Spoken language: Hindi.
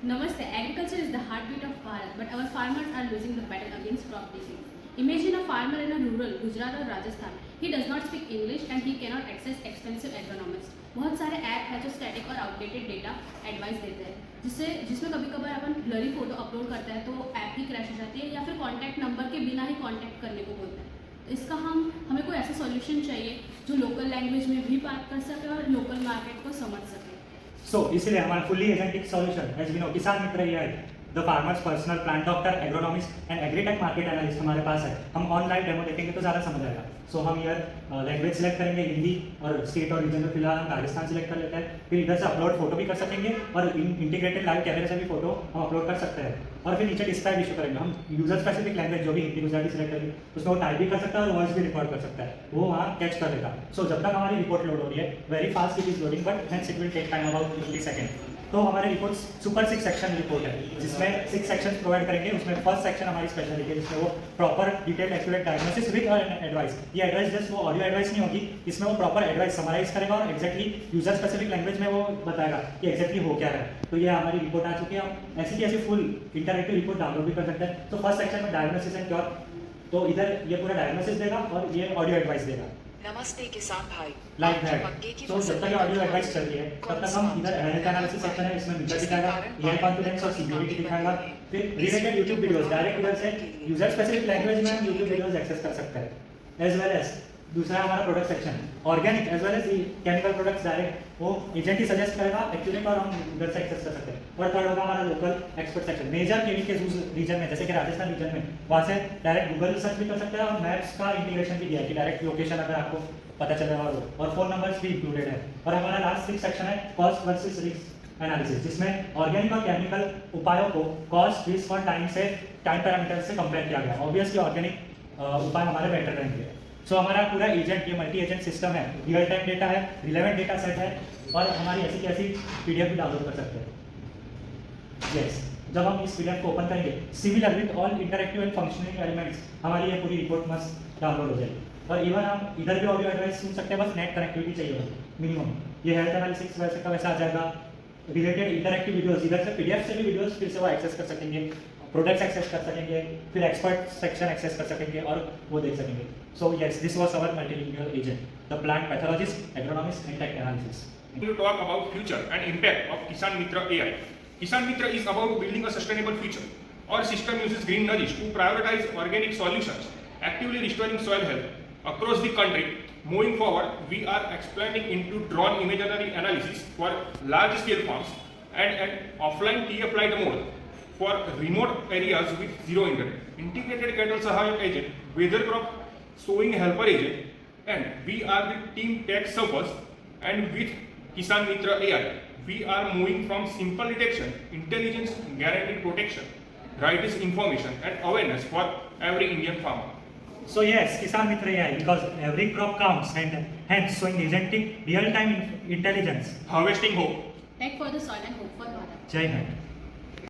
Namaste. Agriculture is the heartbeat of Bharat, but our farmers are losing the battle against crop disease. Imagine a farmer in a rural Gujarat or Rajasthan. He does not speak English and he cannot access expensive agronomists. बहुत सारे ऐप है जो स्टैटिक और आउटडेटेड डेटा एडवाइस देते हैं जिसमें कभी कभार अपन ब्लरी फोटो अपलोड करते हैं तो ऐप ही क्रैश हो जाती है या फिर कॉन्टैक्ट नंबर के बिना ही कॉन्टैक्ट करने को बोलते हैं। तो इसका हमें कोई ऐसा सॉल्यूशन चाहिए जो लोकल लैंग्वेज में भी बात कर सके और लोकल मार्केट को समझ सके। इसीलिए हमारा fully agentic solution as we know Kisan Mitra AI the farmer's personal plant doctor agronomist and agritech market analyst हमारे पास है। हम ऑनलाइन डेमो देखेंगे तो ज़्यादा समझ आएगा। हम ईयर लैंग्वेज सिलेक्ट करेंगे, हिंदी और स्टेट और रीजन में फिलहाल हम राजस्थान सिलेक्ट कर लेते हैं। फिर इधर से अपलोड फोटो भी कर सकेंगे और इंटीग्रेटेड लाइव कैमरे से भी फोटो हम अपलोड कर सकते हैं। और फिर नीचे डिस्क्राइब इशू करेंगे। हम यूजर स्पेसिफिक लैंग्वेज जो भी हिंदी गुजराती सिलेक्ट करेंगे उसमें वो टाइप भी कर सकता है और वॉइस भी रिकॉर्ड कर सकता है, वो वहाँ कैच कर लेगा। जब तक हमारी रिपोर्ट लोड हो रही है very fast it is loading but hence it will take time about 50 second. तो हमारे रिपोर्ट सुपर 6 सेक्शन रिपोर्ट है जिसमें 6 सेक्शन प्रोवाइड करेंगे। उसमें फर्स्ट सेक्शन हमारी स्पेशलिटी है जिसमें वो proper detail accurate diagnosis with advice. ये एडवाइस जस्ट वो ऑडियो एडवाइस नहीं होगी, इसमें वो प्रॉपर एडवाइस समराइज करेगा और एक्जैक्टली यूजर स्पेसिफिक लैंग्वेज में वो बताएगा कि एक्जैक्टली हो क्या है। तो ये हमारी रिपोर्ट आ चुकी है। हम ऐसी की ऐसी फुल इंटरएक्टिव रिपोर्ट डाउनलोड भी कर सकते हैं। तो फर्स्ट सेक्शन में डायग्नोसिस एंड क्योर, तो इधर ये पूरा डायग्नोसिस देगा और ये ऑडियो एडवाइस देगा। नमस्ते किसान भाई, लाइक दैट। जब तक ये ऑडियो एडवाइस चल रही है तब तक हम इधर हेल्थ एनालिसिस सेक्शन है, इसमें मीटर दिखाएगा, एयर कॉन्फिडेंस और सिक्योरिटी दिखाएगा। फिर रिलेटेड यूट्यूब वीडियोस डायरेक्ट इधर से यूजर स्पेसिफिक लैंग्वेज में हम यूट्यूब वीडियोस एक्सेस कर सकते हैं। एज वेल एज दूसरा हमारा product section organic as well as chemical products direct वो एजेंट ही सजेस्ट करेगा एक्यूरेट और हम इधर से एक्सेस कर सकते हैं। और थर्ड होगा हमारा local expert section. Major chemical use region में जैसे कि राजस्थान रीजन में वहाँ से डायरेक्ट गूगल सर्च भी कर सकते हैं और मैप्स का इंटीग्रेशन भी दिया है कि डायरेक्ट लोकेशन अगर आपको पता चलेगा और फोन नंबर्स भी इंक्लूडेड है। और हमारा लास्ट 6 सेक्शन है कॉस्ट वर्सेस रिस्क एनालिसिस जिसमें ऑर्गेनिक और केमिकल उपायों को कॉस्ट रिस्क और टाइम पैरामीटर से कंपेयर किया गया। ऑब्वियसली ऑर्गेनिक उपाय हमारे बेटर रहेंगे। हमारा पूरा एजेंट ये मल्टी एजेंट सिस्टम है, रियल टाइम डेटा है, रिलेवेंट डेटा सेट है और हमारी ऐसी की ऐसी PDF भी डाउनलोड कर सकते हैं। यस, जब हम इस PDF को ओपन करेंगे similar with all interactive and functioning elements हमारी ये पूरी रिपोर्ट मस्त डाउनलोड हो जाएगी। और इवन हम इधर भी ऑडियो एडवाइस सुन सकते हैं, बस नेट कनेक्टिविटी चाहिए होगी मिनिमम। ये हेल्थ एनालिसिस वैसे का वैसा आ जाएगा। रिलेटेड इंटरएक्टिव वीडियोस इधर से PDF से भी वीडियोस फिर से वो एक्सेस कर सकेंगे, प्रोडक्ट्स एक्सेस कर सकेंगे, फिर एक्सपर्ट सेक्शन एक्सेस कर सकेंगे और वो देख सकेंगे। Yes, this was our multilingual agent, the plant pathologist, agronomist and tech analysis. To talk about future and impact of Kisan Mitra AI. Kisan Mitra is about building a sustainable future. Our system uses green nudges to prioritize organic solutions, actively restoring soil health across the country. Moving forward, we are expanding into drone imagery analysis for large-scale farms and offline TF light mode for remote areas with zero internet. Integrated cattle Sahayak agent, weather crop sowing helper agent, and we are the team tech servers. And with Kisan Mitra AI, we are moving from simple detection, intelligence, guaranteed protection, right information and awareness for every Indian farmer. Yes, Kisan Mitra AI because every crop counts and hence showing agentic real-time intelligence. Harvesting hope. Tech for the soil and hope for Bharat. Jai Hind.